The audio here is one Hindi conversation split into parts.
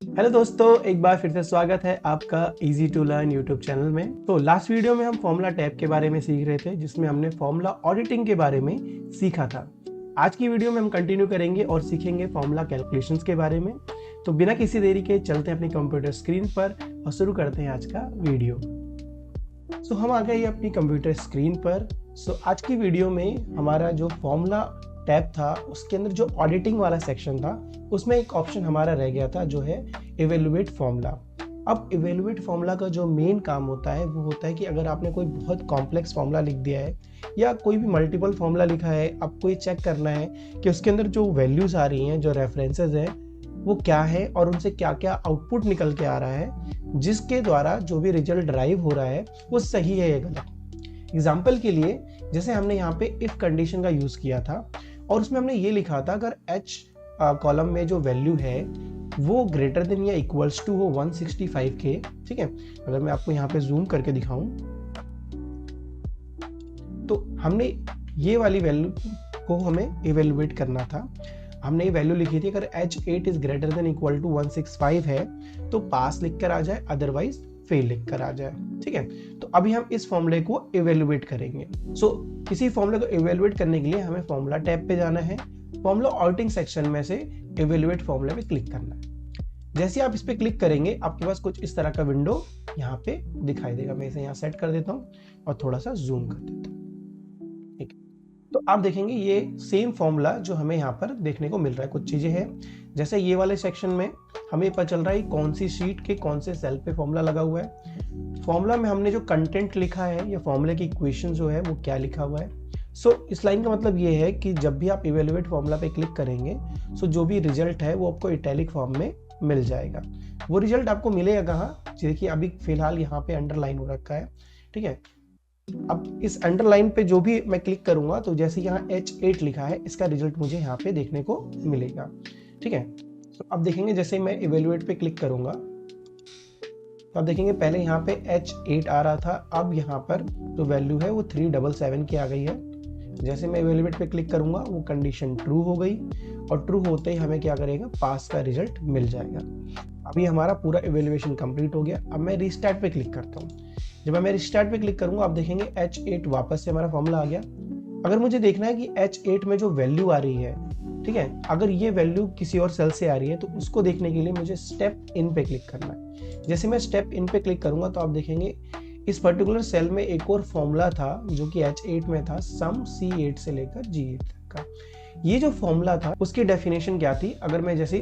हेलो दोस्तों, एक बार फिर से स्वागत है आपका easy to learn YouTube channel में। तो लास्ट वीडियो में हम फॉर्मूला टैब के बारे में सीख रहे थे, जिसमें हमने फॉर्मूला ऑडिटिंग के बारे में सीखा था। आज की वीडियो में हम कंटिन्यू करेंगे और सीखेंगे फॉर्मूला कैलकुलेशंस के बारे में। तो बिना किसी देरी के चलते हैं अपनी कंप्यूटर स्क्रीन पर और शुरू करते हैं आज का वीडियो। सो हम आ गए अपनी कंप्यूटर स्क्रीन पर। आज की वीडियो में हमारा जो फॉर्मूला टैब था, उसके अंदर जो ऑडिटिंग वाला सेक्शन था, उसमें एक ऑप्शन हमारा रह गया था जो है इवेलुएट फॉर्मूला। अब इवेलुएट फॉर्मूला का जो मेन काम होता है वो होता है कि अगर आपने कोई बहुत कॉम्प्लेक्स फॉर्मूला लिख दिया है या कोई भी मल्टीपल फॉर्मूला लिखा है, आपको ये चेक करना है कि उसके अंदर जो वैल्यूज आ रही हैं, जो रेफरेंसेस हैं, वो क्या है और उनसे क्या क्या आउटपुट निकल के आ रहा है, जिसके द्वारा जो भी रिजल्ट ड्राइव हो रहा है वो सही है या गलत। एग्जाम्पल के लिए जैसे हमने यहाँ पे इफ कंडीशन का यूज किया था और उसमें हमने ये लिखा था अगर एच कॉलम में जो वैल्यू है वो ग्रेटर देन या इक्वल्स टू हो 165 के, ठीक है। अगर मैं आपको यहाँ पे जूम करके दिखाऊं तो हमने ये वाली वैल्यू को हमें इवेलुएट करना था। हमने ये वैल्यू लिखी थी अगर H8 is greater than equal to 165 है तो पास लिख कर आ जाए, अदरवाइज फेल लिख कर आ जाए, ठीक है। तो अभी हम इस फॉर्मूले को इवेलुएट करेंगे। किसी फॉर्मूले को इवेलुएट करने के लिए हमें फॉर्मूला टैब पे जाना है, फॉर्मूला ऑडिटिंग सेक्शन में से इवेलुएट फॉर्मूले पे क्लिक करना है। जैसे आप इस पे क्लिक करेंगे आपके पास कुछ इस तरह का विंडो यहाँ पे दिखाई देगा। मैं इसे यहाँ सेट कर देता हूँ और थोड़ा सा जूम कर देता हूँ, ठीक है। तो आप देखेंगे ये सेम फॉर्मूला जो हमें यहाँ पर देखने को मिल रहा है। कुछ चीजें हैं, जैसे ये वाले सेक्शन में हमें पता चल रहा है कौन सी शीट के कौन से सेल पे फॉर्मूला लगा हुआ है। फॉर्मूला में हमने जो कंटेंट लिखा है या फॉर्मूले की इक्वेशन जो है वो क्या लिखा हुआ है। इस लाइन का मतलब ये है कि जब भी आप इवेलुएट फॉर्मूला पे क्लिक करेंगे जो भी रिजल्ट है वो आपको इटैलिक फॉर्म में मिल जाएगा। वो रिजल्ट आपको मिलेगा कहाँ, देखिए अभी फिलहाल यहाँ पे अंडरलाइन हो रखा है, ठीक है। अब इस अंडरलाइन पे जो भी मैं क्लिक करूंगा तो जैसे यहाँ H8 लिखा है, इसका रिजल्ट मुझे यहाँ पे देखने को मिलेगा, ठीक है। तो अब देखेंगे जैसे मैं इवेलुएट पे क्लिक करूंगा तो आप देखेंगे पहले यहाँ पे H8 आ रहा था, अब यहाँ पर जो वैल्यू है वो 377 की आ गई है। जैसे मैं इवेलुएट पे क्लिक करूंगा वो कंडीशन ट्रू हो गई और ट्रू होते ही हमें क्या करेगा, पास का रिजल्ट मिल जाएगा। अभी हमारा पूरा इवेल्युएशन कंप्लीट हो गया। अब मैं रिस्टार्ट पे क्लिक करता हूँ। जब मैं रिस्टार्ट पे क्लिक करूंगा आप देखेंगे H8 वापस से हमारा फॉर्मूला आ गया। अगर मुझे देखना है कि H8 में जो वैल्यू आ रही है, ठीक है, अगर ये वैल्यू किसी और सेल से आ रही है तो उसको देखने के लिए मुझे स्टेप इन पे क्लिक करना है। जैसे मैं स्टेप इन पे क्लिक करूंगा तो आप देखेंगे इस पर्टिकुलर सेल में एक और फॉर्मूला था जो कि H8 में था, सम C8 से लेकर G8 तक का। ये जो फॉर्मूला था उसकी डेफिनेशन क्या थी, अगर मैं जैसे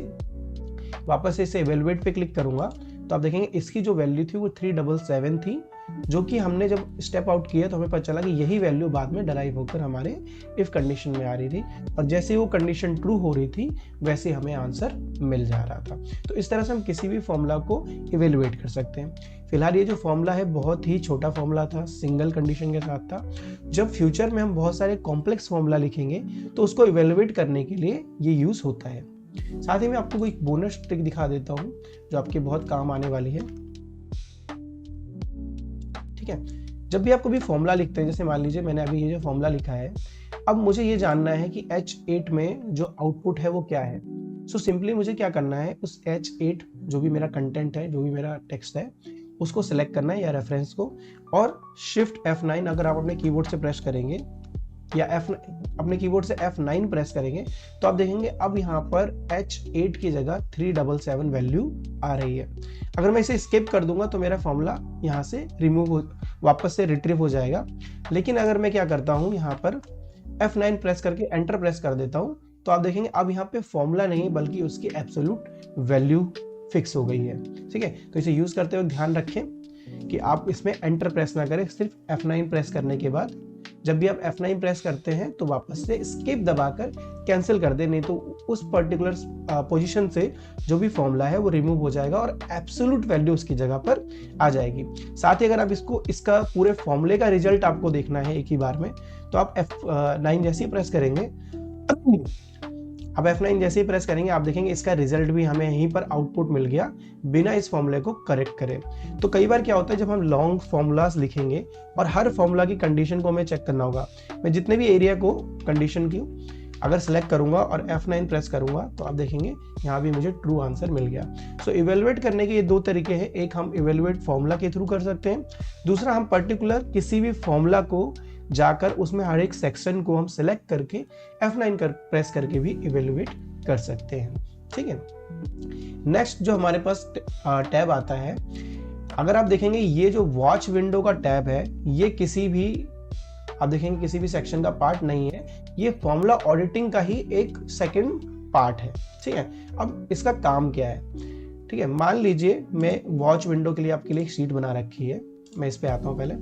वापस से इसे इवेलुएट पे क्लिक करूंगा तो आप देखेंगे इसकी जो वैल्यू थी वो 377 थी, जो कि हमने जब स्टेप आउट किया तो हमें पता चला कि यही वैल्यू बाद में डराइव होकर हमारे इफ कंडीशन में आ रही थी और जैसे वो कंडीशन ट्रू हो रही थी वैसे हमें आंसर मिल जा रहा था। तो इस तरह से हम किसी भी फॉर्मूला को इवेलुएट कर सकते हैं। फिलहाल ये जो फॉर्मूला है बहुत ही छोटा फॉर्मूला था, सिंगल कंडीशन के साथ था। जब फ्यूचर में हम बहुत सारे कॉम्प्लेक्स फॉर्मूला लिखेंगे तो उसको इवेलुएट करने के लिए ये यूज होता है। साथ ही मैं आपको कोई बोनस ट्रिक दिखा देता हूं जो आपके बहुत काम आने वाली है, ठीक है। जब भी आप कोई फॉर्मूला लिखते हैं, जैसे मान लीजिए मैंने अभी ये जो फॉर्मूला लिखा है, अब मुझे ये जानना है कि H8 में जो आउटपुट है वो क्या है। सिंपली मुझे क्या करना है, उस H8 जो भी मेरा कंटेंट है, जो भी मेरा टेक्स्ट है, उसको सिलेक्ट करना है या रेफरेंस को, और शिफ्ट F9 अगर आप अपने कीबोर्ड से प्रेस करेंगे या अपने कीबोर्ड से F9 प्रेस करेंगे तो आप देखेंगे अब यहाँ पर H8 की जगह 377 वैल्यू आ रही है। अगर मैं इसे स्किप कर दूंगा तो मेरा फॉर्मूला यहाँ से वापस से रिट्रीव हो जाएगा। लेकिन अगर मैं क्या करता हूँ, यहाँ पर F9 प्रेस करके एंटर प्रेस कर देता हूँ तो आप देखेंगे अब यहाँ पे फॉर्मूला नहीं बल्कि उसकी एब्सोल्यूट वैल्यू फिक्स हो गई है, ठीक है। तो इसे यूज करते हुए ध्यान रखें कि आप इसमें एंटर प्रेस ना करें, सिर्फ F9 प्रेस करने के बाद जब भी आप F9 प्रेस करते हैं तो वापस से स्किप दबाकर कैंसिल कर दे, नहीं तो उस पर्टिकुलर पोजीशन से जो भी फॉर्मूला है वो रिमूव हो जाएगा और एब्सोल्यूट वैल्यू उसकी जगह पर आ जाएगी। साथ ही अगर आप इसका पूरे फॉर्मूले का रिजल्ट आपको देखना है एक ही बार में तो आप F9 जैसे ही प्रेस करेंगे, अब F9 जैसे ही प्रेस करेंगे आप देखेंगे इसका रिजल्ट भी हमें यहीं पर आउटपुट मिल गया बिना इस फॉर्मूले को करेक्ट करे। तो कई बार क्या होता है जब हम लॉन्ग फॉर्मूलाज लिखेंगे और हर फॉर्मूला की कंडीशन को हमें चेक करना होगा। मैं जितने भी एरिया को कंडीशन की अगर सेलेक्ट करूंगा और F9 प्रेस करूंगा तो आप देखेंगे यहाँ भी मुझे ट्रू आंसर मिल गया। सो इवेलुएट करने के ये दो तरीके हैं, एक हम इवेलुएट फॉर्मूला के थ्रू कर सकते हैं, दूसरा हम पर्टिकुलर किसी भी फॉर्मूला को जाकर उसमें हर एक सेक्शन को हम सेलेक्ट करके F9 प्रेस करके भी इवेलुएट कर सकते हैं। ठीक है, नेक्स्ट जो हमारे पास टैब आता है, अगर आप देखेंगे ये जो वॉच विंडो का टैब है, ये किसी भी आप देखेंगे किसी भी सेक्शन का पार्ट नहीं है, ये फॉर्मूला ऑडिटिंग का ही एक सेकंड पार्ट है। ठीक है, अब इसका काम क्या है? ठीक है, मान लीजिए मैं वॉच विंडो के लिए आपके लिए एक शीट बना रखी है, मैं इस पे आता हूँ पहले।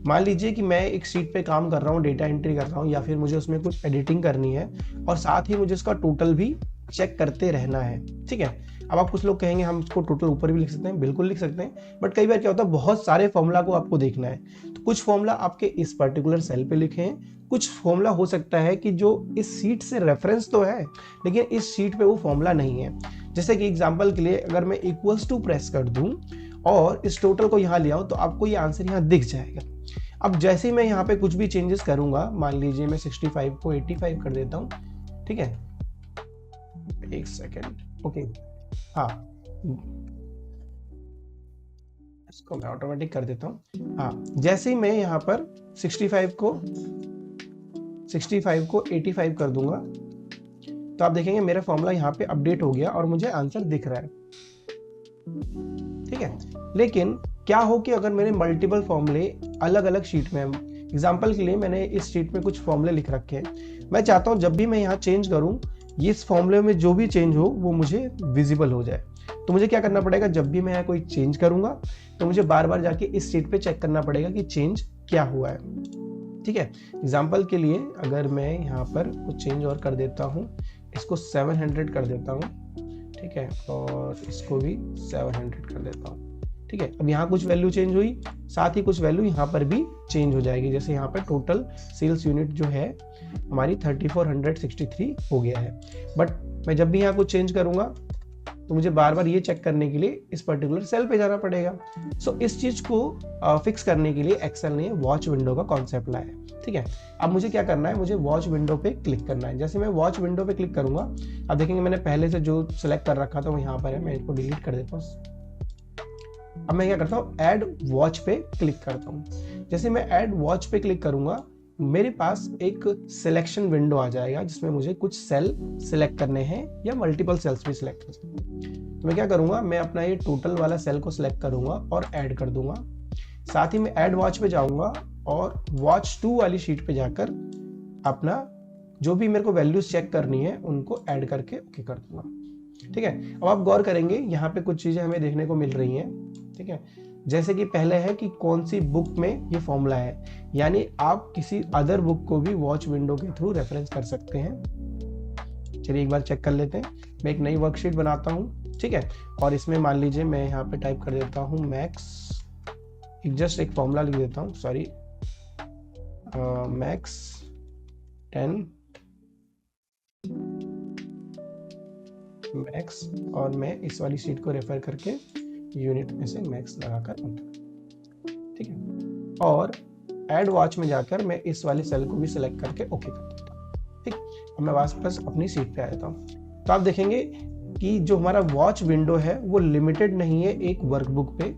मान लीजिए कि मैं एक शीट पे काम कर रहा हूँ, डेटा एंट्री कर रहा हूँ, या फिर मुझे उसमें कुछ एडिटिंग करनी है और साथ ही मुझे उसका टोटल भी चेक करते रहना है। ठीक है, अब आप कुछ लोग कहेंगे हम इसको टोटल ऊपर भी लिख सकते हैं, बिल्कुल लिख सकते हैं, बट कई बार क्या होता है बहुत सारे फॉर्मूला को आपको देखना है, तो कुछ फॉर्मूला आपके इस पर्टिकुलर सेल पे लिखे हैं, कुछ फॉर्मूला हो सकता है कि जो इस शीट से रेफरेंस तो है लेकिन इस शीट पे वो फॉर्मूला नहीं है। जैसे कि एग्जांपल के लिए अगर मैं इक्वल्स टू प्रेस कर दूं और इस टोटल को यहाँ ले आऊं तो आपको ये आंसर यहाँ दिख जाएगा। अब जैसे ही मैं यहाँ पे कुछ भी चेंजेस करूंगा, मान लीजिए मैं 65 को 85 कर देता हूँ। ठीक है, एक सेकेंड, ओके, हाँ, इसको मैं ऑटोमेटिक कर देता हूँ। हाँ, जैसे ही मैं यहाँ पर 65 को 85 कर दूंगा तो आप देखेंगे मेरा फॉर्मूला यहाँ पे अपडेट हो गया और मुझे आंसर दिख रहा है। ठीक है, लेकिन क्या हो कि अगर मेरे मल्टीपल फॉर्मूले अलग अलग शीट में, एग्जांपल के लिए मैंने इस शीट में कुछ फॉर्मूले लिख रखे हैं, मैं चाहता हूं जब भी मैं यहाँ चेंज करूं इस फॉर्मूले में जो भी चेंज हो वो मुझे विजिबल हो जाए। तो मुझे क्या करना पड़ेगा, जब भी मैं यहाँ कोई चेंज करूंगा तो मुझे बार बार जाके इस शीट पे चेक करना पड़ेगा कि चेंज क्या हुआ है। ठीक है, एग्जाम्पल के लिए अगर मैं यहाँ पर कुछ चेंज और कर देता हूँ, इसको 700 कर देता हूँ। ठीक है, और इसको भी 700 कर देता हूँ। ठीक है, अब यहाँ कुछ वैल्यू चेंज हुई, साथ ही कुछ वैल्यू यहाँ पर भी चेंज हो जाएगी। जैसे यहाँ पे टोटल सेल्स यूनिट जो है हमारी 3463 हो गया है, बट मैं जब भी यहाँ कुछ चेंज करूंगा तो मुझे बार बार ये चेक करने के लिए इस पर्टिकुलर सेल पे जाना पड़ेगा। सो इस चीज को फिक्स करने के लिए एक्सेल ने वॉच विंडो का कॉन्सेप्ट लाया है। ठीक है, अब मुझे क्या करना है, मुझे वॉच विंडो पे क्लिक करना है। जैसे मैं वॉच विंडो पे क्लिक करूंगा, अब देखेंगे मैंने पहले से जो सिलेक्ट कर रखा था वो यहाँ पर है, मैं इसको डिलीट कर देता हूँ। अब मैं क्या करता हूँ, ऐड वॉच पे क्लिक करता हूँ। जैसे मैं ऐड वॉच पे क्लिक करूंगा मेरे पास एक सिलेक्शन विंडो आ जाएगा जिसमें मुझे कुछ सेल सिलेक्ट करने हैं या मल्टीपल सेल्स भी सिलेक्ट कर सकते हैं। तो मैं क्या करूंगा, मैं अपना ये टोटल वाला सेल को सिलेक्ट करूंगा और ऐड कर दूंगा। साथ ही मैं ऐड वॉच पे जाऊंगा और वॉच 2 वाली शीट पे जाकर अपना जो भी मेरे को वैल्यूज चेक करनी है उनको ऐड करके ओके कर दूंगा। ठीक है, अब आप गौर करेंगे यहाँ पे कुछ चीजें हमें देखने को मिल रही हैं। ठीक है, जैसे कि पहले है कि कौन सी बुक में ये फॉर्मूला है, यानी आप किसी अदर बुक को भी वॉच विंडो के थ्रू रेफरेंस कर सकते हैं। चलिए एक बार चेक कर लेते हैं। मैं एक नई वर्कशीट बनाता हूँ। ठीक है, और इसमें मान लीजिए मैं यहाँ पे टाइप कर देता हूँ मैक्स, जस्ट एक फॉर्मूला लिख देता हूँ, सॉरी, मैक्स 10 मैक्स, और मैं इस वाली शीट को रेफर करके यूनिट में से मैक्स लगाकर एंटर। ठीक है, और ऐड वॉच में जाकर मैं इस वाले सेल को भी सिलेक्ट करके ओके कर देता हूँ। ठीक, अब मैं वापस अपनी सीट पे आ जाता हूँ। तो आप देखेंगे कि जो हमारा वॉच विंडो है वो लिमिटेड नहीं है एक वर्कबुक पे।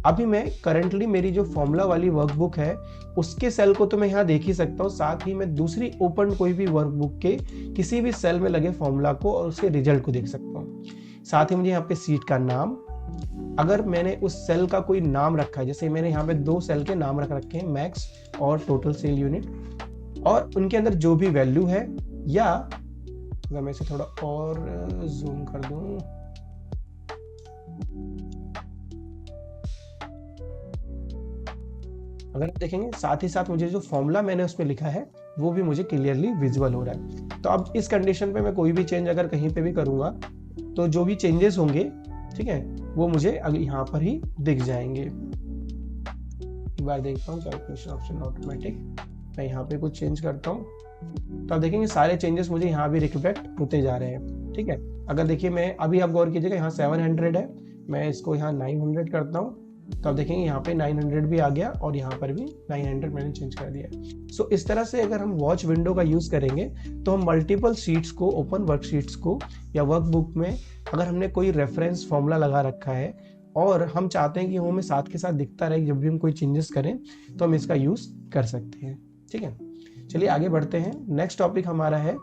अभी मैं करंटली मेरी जो फॉर्मूला वाली वर्कबुक है उसके सेल को तो मैं यहाँ देख ही सकता हूँ, साथ ही मैं दूसरी ओपन कोई भी वर्कबुक के किसी भी सेल में लगे फॉर्मूला को और उसके रिजल्ट को देख सकता हूँ। साथ ही मुझे यहाँ पे सीट का नाम, अगर मैंने उस सेल का कोई नाम रखा है, जैसे मैंने यहाँ पे 2 सेल के नाम रख रखे हैं, मैक्स और टोटल सेल यूनिट, और उनके अंदर जो भी वैल्यू है, या अगर मैं इसे थोड़ा और जूम कर दूं, अगर देखेंगे साथ ही साथ मुझे जो फॉर्मूला मैंने उसमें लिखा है वो भी मुझे क्लियरली विजुअल हो रहा है। तो अब इस कंडीशन पे मैं कोई भी चेंज अगर कहीं पे भी करूंगा तो जो भी चेंजेस होंगे, ठीक है, वो मुझे यहाँ पर ही दिख जाएंगे। एक बार देखता हूँ कैलकुलेशन ऑप्शन ऑटोमेटिक, मैं यहाँ पे कुछ चेंज करता हूँ तो आप देखेंगे सारे चेंजेस मुझे यहाँ भी रिफ्लेक्ट होते जा रहे हैं। ठीक है, अगर देखिए मैं अभी आप गौर कीजिएगा यहाँ 700 है, मैं इसको यहाँ 900 करता हूँ तो आप देखेंगे यहाँ पे 900 भी आ गया और यहाँ पर भी 900 मैंने चेंज कर दिया। सो इस तरह से अगर हम वॉच विंडो का यूज करेंगे तो हम मल्टीपल शीट्स को, ओपन वर्कशीट्स को या वर्कबुक में अगर हमने कोई रेफरेंस फॉर्मूला लगा रखा है और हम चाहते हैं कि वो हमें साथ के साथ दिखता रहे जब भी हम कोई चेंजेस करें, तो हम इसका यूज कर सकते हैं। ठीक है, चलिए आगे बढ़ते हैं। नेक्स्ट टॉपिक हमारा है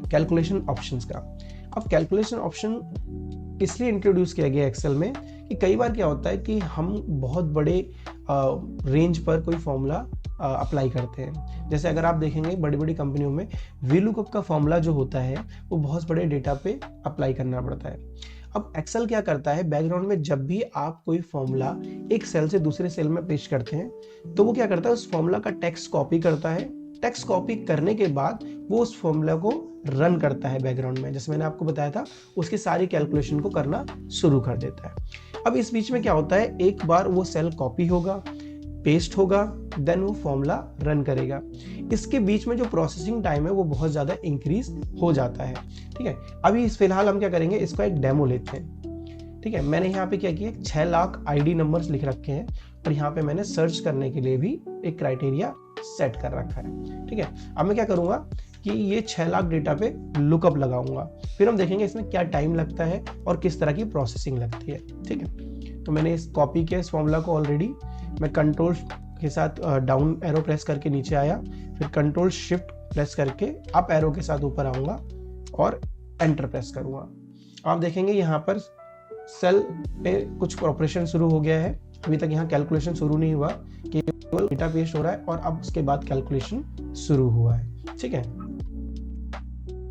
कैलकुलेशन ऑप्शंस का। अब कैलकुलेशन ऑप्शन इसलिए इंट्रोड्यूस किया गया एक्सेल में कि कई बार क्या होता है कि हम बहुत बड़े रेंज पर कोई फॉर्मूला अप्लाई करते हैं। जैसे अगर आप देखेंगे बड़ी बड़ी कंपनियों में वीलुकअप का फॉर्मूला जो होता है वो बहुत बड़े डेटा पे अप्लाई करना पड़ता है। अब एक्सेल क्या करता है, बैकग्राउंड में जब भी आप कोई फॉर्मूला एक सेल से दूसरे सेल में पेस्ट करते हैं तो वो क्या करता है, उस फॉर्मूला का टेक्स्ट कॉपी करता है। टेक्स्ट कॉपी करने के बाद वो उस फॉर्मूला को रन करता है बैकग्राउंड में, जैसे मैंने आपको बताया था, उसकी सारी कैलकुलेशन को करना शुरू कर देता है। अब इस बीच में क्या होता है, एक बार वो सेल कॉपी होगा, पेस्ट होगा, देन वो फॉर्मूला रन करेगा। इसके बीच में जो प्रोसेसिंग टाइम है वो बहुत ज़्यादा इंक्रीज हो जाता है। ठीक है, अभी फिलहाल हम क्या करेंगे, इसका एक डेमो लेते हैं। ठीक है, मैंने यहाँ पे क्या किया, 6 लाख आईडी नंबर्स लिख रखे हैं और यहाँ पे मैंने सर्च करने के लिए भी एक क्राइटेरिया सेट कर रखा है। ठीक है, अब मैं क्या करूँगा कि ये 6 लाख डेटा पे लुकअप लगाऊंगा, फिर हम देखेंगे इसमें क्या टाइम लगता है और किस तरह की प्रोसेसिंग लगती है। ठीक है, तो मैंने इस कॉपी किया इस फॉर्मूला को ऑलरेडी। मैं कंट्रोल के साथ डाउन एरो प्रेस करके नीचे आया, फिर कंट्रोल शिफ्ट प्रेस करके अप एरो के साथ ऊपर आऊँगा और एंटर प्रेस करूँगा। आप देखेंगे यहाँ पर सेल पे कुछ ऑपरेशन शुरू हो गया है। अभी तक यहाँ कैलकुलेशन शुरू नहीं हुआ, केवल डेटा पेस्ट हो रहा है और अब उसके बाद कैलकुलेशन शुरू हुआ है। ठीक है,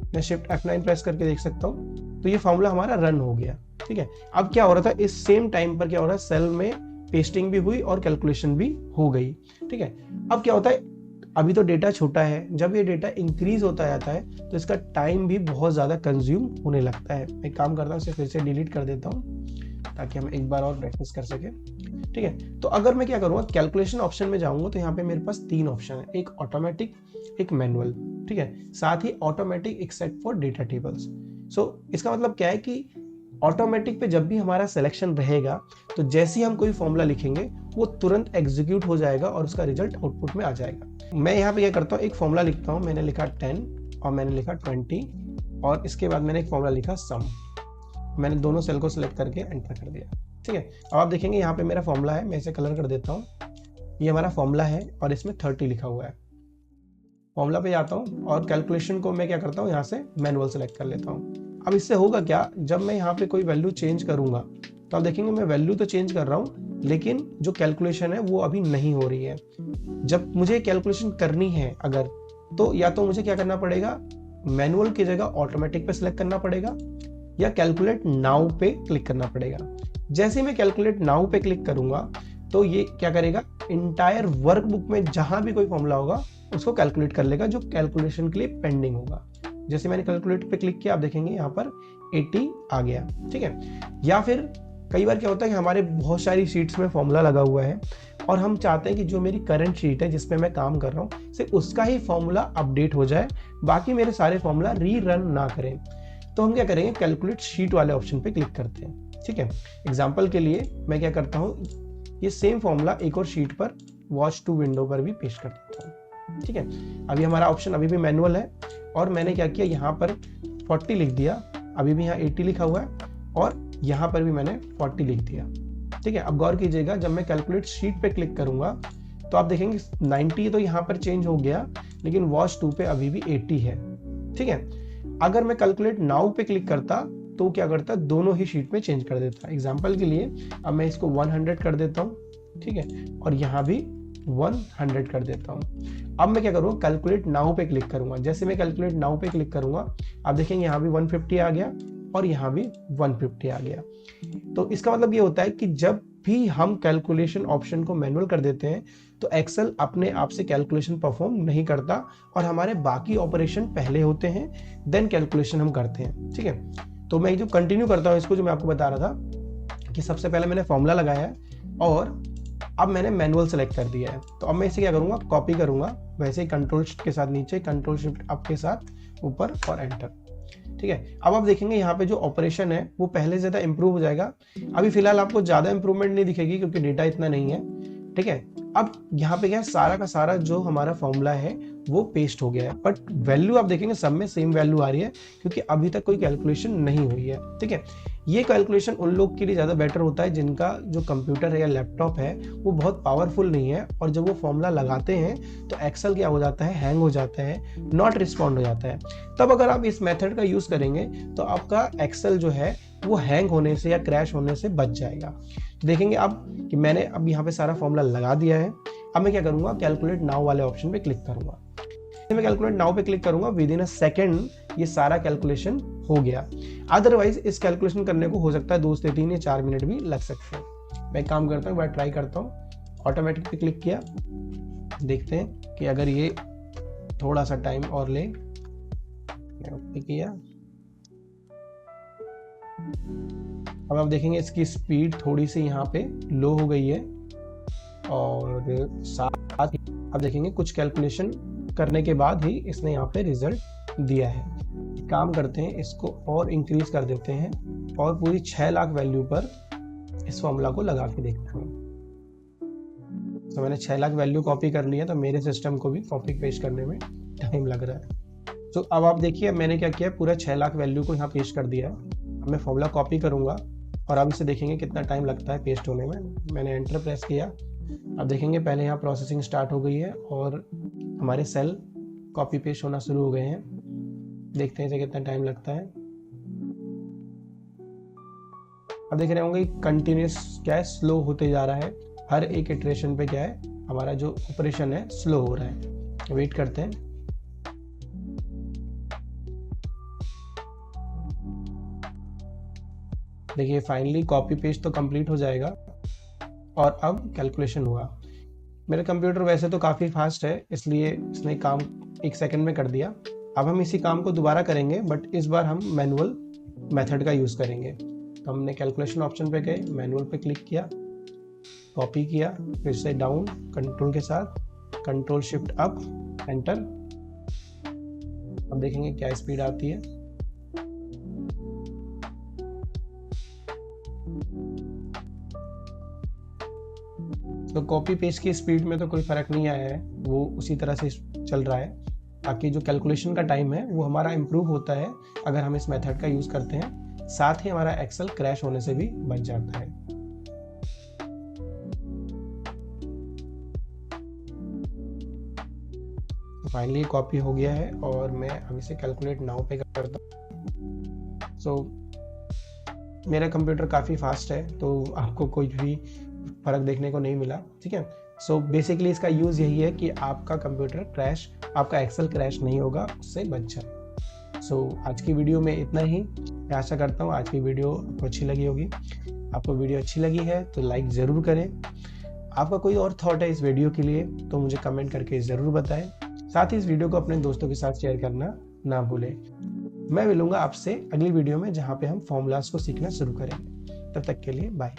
मैं शिफ्ट F9 प्रेस करके देख सकता हूँ, तो ये फॉर्मूला हमारा रन हो गया। ठीक है, अब क्या हो रहा था, इस सेम टाइम पर क्या हो रहा है, सेल में पेस्टिंग भी हुई और कैलकुलेशन भी हो गई। ठीक है, अब क्या होता है, अभी तो डेटा छोटा है, जब ये डेटा इंक्रीज होता जाता है तो इसका टाइम भी बहुत ज़्यादा कंज्यूम होने लगता है। एक काम करता हूँ, इसे फिर से डिलीट कर देता हूँ ताकि हम एक बार और प्रैक्टिस कर सके। ठीक है, तो अगर मैं क्या करूँगा, कैलकुलेशन ऑप्शन में जाऊँगा तो यहाँ पे मेरे पास 3 ऑप्शन है, एक ऑटोमेटिक, एक मैनुअल। ठीक है, साथ ही automatic except for data tables. So इसका मतलब क्या है कि ऑटोमेटिक पे जब भी हमारा सिलेक्शन रहेगा तो जैसे ही हम कोई फॉर्मूला लिखेंगे वो तुरंत एग्जीक्यूट हो जाएगा और उसका रिजल्ट आउटपुट में आ जाएगा। मैं यहाँ पे क्या करता हूँ, एक फॉर्मूला लिखता हूँ, मैंने लिखा 10 और मैंने लिखा 20 और इसके बाद मैंने एक फॉर्मूला लिखा सम। मैंने दोनों सेल को सिलेक्ट करके एंटर कर दिया। ठीक है, अब आप देखेंगे यहाँ पे मेरा फॉर्मूला है, मैं इसे कलर कर देता हूँ। ये हमारा फॉर्मूला है और इसमें 30 लिखा हुआ है। फॉर्मूला पे जाता हूँ और कैलकुलेशन को मैं क्या करता हूँ, यहाँ से मैनुअल सेलेक्ट कर लेता हूँ। अब इससे होगा क्या, जब मैं यहाँ पे कोई वैल्यू चेंज करूंगा तो आप देखेंगे मैं वैल्यू तो चेंज कर रहा हूँ लेकिन जो कैलकुलेशन है वो अभी नहीं हो रही है। जब मुझे कैलकुलेशन करनी है अगर, तो या तो मुझे क्या करना पड़ेगा, मैनुअल की जगह ऑटोमेटिक पे सिलेक्ट करना पड़ेगा या कैलकुलेट नाउ पे क्लिक करना पड़ेगा। जैसे मैं कैलकुलेट नाउ पे क्लिक करूंगा तो ये क्या करेगा, इंटायर वर्कबुक में जहां भी कोई फॉर्मूला होगा उसको कैलकुलेट कर लेगा जो कैलकुलेशन के लिए पेंडिंग होगा। जैसे मैंने कैलकुलेट पे क्लिक किया, आप देखेंगे यहाँ पर 80 आ गया। ठीक है, या फिर कई बार क्या होता है कि हमारे बहुत सारी शीट्स में फॉर्मूला लगा हुआ है और हम चाहते हैं कि जो मेरी करंट शीट है जिसपे मैं काम कर रहा हूँ सिर्फ उसका ही फॉर्मूला अपडेट हो जाए, बाकी मेरे सारे फॉर्मूला रीरन ना करें। तो हम क्या करेंगे, कैलकुलेट शीट वाले ऑप्शन पे क्लिक करते हैं। ठीक है, एग्जाम्पल के लिए मैं क्या करता हूँ, ये सेम फॉर्मूला एक और शीट पर वॉच टू विंडो पर भी पेस्ट कर देता हूँ। ठीक है, अभी हमारा ऑप्शन अभी भी मैनुअल है और मैंने क्या किया, यहाँ पर 40 लिख दिया, अभी भी यहाँ 80 लिखा हुआ है और यहाँ पर भी मैंने 40 लिख दिया। ठीक है, अब गौर कीजिएगा, जब मैं कैलकुलेट शीट पे क्लिक करूंगा तो आप देखेंगे 90 तो यहाँ पर चेंज हो गया लेकिन वॉच 2 पे अभी भी 80 है। ठीक है, अगर मैं कैलकुलेट नाउ पे क्लिक करता तो क्या करता, दोनों ही शीट में चेंज कर देता। एग्जाम्पल के लिए अब मैं इसको 100 कर देता हूँ। ठीक है, और यहाँ भी 100 कर देता हूँ। अब मैं क्या करूँगा, कैलकुलेट नाउ पे क्लिक करूंगा। जैसे मैं कैलकुलेट नाउ पे क्लिक करूंगा आप देखेंगे यहाँ भी 150 आ गया और यहाँ भी 150 आ गया। तो इसका मतलब ये होता है कि जब भी हम कैलकुलेशन ऑप्शन को मैनुअल कर देते हैं तो एक्सेल अपने आप से कैलकुलेशन परफॉर्म नहीं करता और हमारे बाकी ऑपरेशन पहले होते हैं, देन कैलकुलेशन हम करते हैं। ठीक है, तो मैं जो कंटिन्यू करता हूँ इसको, जो मैं आपको बता रहा था कि सबसे पहले मैंने फॉर्मूला लगाया है और अब मैंने मैनुअल सेलेक्ट कर दिया है। तो अब मैं इसे क्या करूंगा, कॉपी करूंगा, वैसे ही कंट्रोल शिफ्ट के साथ नीचे, कंट्रोल शिफ्ट अप के साथ ऊपर और एंटर। ठीक ठीक है। अब आप देखेंगे यहाँ पे जो ऑपरेशन है वो पहले से ज़्यादा इंप्रूव हो जाएगा। अभी फिलहाल आपको ज़्यादा इंप्रूवमेंट नहीं दिखेगी क्योंकि डेटा इतना नहीं है, ठीक है। अब यहाँ पे क्या है, सारा का सारा जो हमारा फॉर्मूला है वो पेस्ट हो गया है, बट वैल्यू आप देखेंगे सब में सेम वैल्यू आ रही है क्योंकि अभी तक कोई कैलकुलेशन नहीं हुई है, ठीक है। ये कैलकुलेशन उन लोग के लिए ज़्यादा बेटर होता है जिनका जो कंप्यूटर है या लैपटॉप है वो बहुत पावरफुल नहीं है, और जब वो फॉर्मूला लगाते हैं तो एक्सेल क्या हो जाता है, हैंग हो जाता है, नॉट रिस्पॉन्ड हो जाता है। तब अगर आप इस मेथड का यूज़ करेंगे तो आपका एक्सेल जो है वो हैंग होने से या क्रैश होने से बच जाएगा। तो देखेंगे अब कि मैंने अब यहाँ पे सारा फॉर्मूला लगा दिया है। अब मैं क्या करूँगा, कैलकुलेट नाउ वाले ऑप्शन पे क्लिक करूँगा। मैं कैलकुलेट नाउ पे क्लिक करूँगा, विद इन अ सेकेंड ये सारा कैलकुलेशन हो गया। अदरवाइज इस कैलकुलेशन करने को हो सकता है 2 से 3 या 4 मिनट भी लग सकते हैं। मैं काम करता हूँ, ट्राई करता हूँ, ऑटोमेटिक पे क्लिक किया, देखते हैं कि अगर ये थोड़ा सा टाइम और ले, किया। अब आप देखेंगे इसकी स्पीड थोड़ी सी यहाँ पे लो हो गई है, और साथ ही आप देखेंगे कुछ कैलकुलेशन करने के बाद ही इसने यहाँ पे रिजल्ट दिया है। काम करते हैं, इसको और इंक्रीज कर देते हैं और पूरी 6 लाख वैल्यू पर इस फॉर्मूला को लगा के देखते हैं। तो मैंने 6 लाख वैल्यू कॉपी कर लिया, तो मेरे सिस्टम को भी कॉपी पेस्ट करने में टाइम लग रहा है। तो अब आप देखिए मैंने क्या किया, पूरा 6 लाख वैल्यू को यहाँ पेस्ट कर दिया है। अब मैं फॉर्मूला कॉपी करूँगा और अब इसे देखेंगे कितना टाइम लगता है पेस्ट होने में। मैंने एंटर प्रेस किया, अब देखेंगे पहले यहाँ प्रोसेसिंग स्टार्ट हो गई है और हमारे सेल कॉपी पेस्ट होना शुरू हो गए हैं। देखते हैं इसे कितना टाइम लगता है। अब देख रहे होंगे कंटिन्यूस क्या है, स्लो होते जा रहा है। हर एक इटरेशन पे क्या है, हमारा जो ऑपरेशन है स्लो हो रहा है। वेट करते हैं। देखिए फाइनली कॉपी पेस्ट तो कंप्लीट हो जाएगा और अब कैलकुलेशन हुआ। मेरा कंप्यूटर वैसे तो काफ़ी फास्ट है, इसलिए इसने काम 1 सेकंड में कर दिया। अब हम इसी काम को दोबारा करेंगे, बट इस बार हम मैनुअल मेथड का यूज़ करेंगे। तो हमने कैलकुलेशन ऑप्शन पे गए, मैनुअल पे क्लिक किया, कॉपी किया, फिर से डाउन कंट्रोल के साथ, कंट्रोल शिफ्ट अप, एंटर। अब देखेंगे क्या स्पीड आती है। तो कॉपी पेस्ट की स्पीड में तो कोई फ़र्क नहीं आया है, वो उसी तरह से चल रहा है। बाकी जो कैलकुलेशन का टाइम है वो हमारा इम्प्रूव होता है अगर हम इस मेथड का यूज़ करते हैं। साथ ही हमारा एक्सेल क्रैश होने से भी बच जाता है। फाइनली कॉपी हो गया है और मैं अब इसे कैलकुलेट नाउ पे करता हूँ। सो मेरा कंप्यूटर काफ़ी फास्ट है, तो आपको कोई भी फ़र्क देखने को नहीं मिला, ठीक है। सो बेसिकली इसका यूज़ यही है कि आपका कंप्यूटर क्रैश, आपका एक्सेल क्रैश नहीं होगा, उससे बच जाए। सो आज की वीडियो में इतना ही। मैं आशा करता हूँ आज की वीडियो आपको अच्छी लगी होगी। आपको वीडियो अच्छी लगी है तो लाइक ज़रूर करें। आपका कोई और थॉट है इस वीडियो के लिए तो मुझे कमेंट करके ज़रूर बताएं। साथ ही इस वीडियो को अपने दोस्तों के साथ शेयर करना ना भूलें। मैं मिलूंगा आपसे अगली वीडियो में, जहाँ पे हम फॉर्मूलाज को सीखना शुरू करेंगे। तब तक के लिए बाय।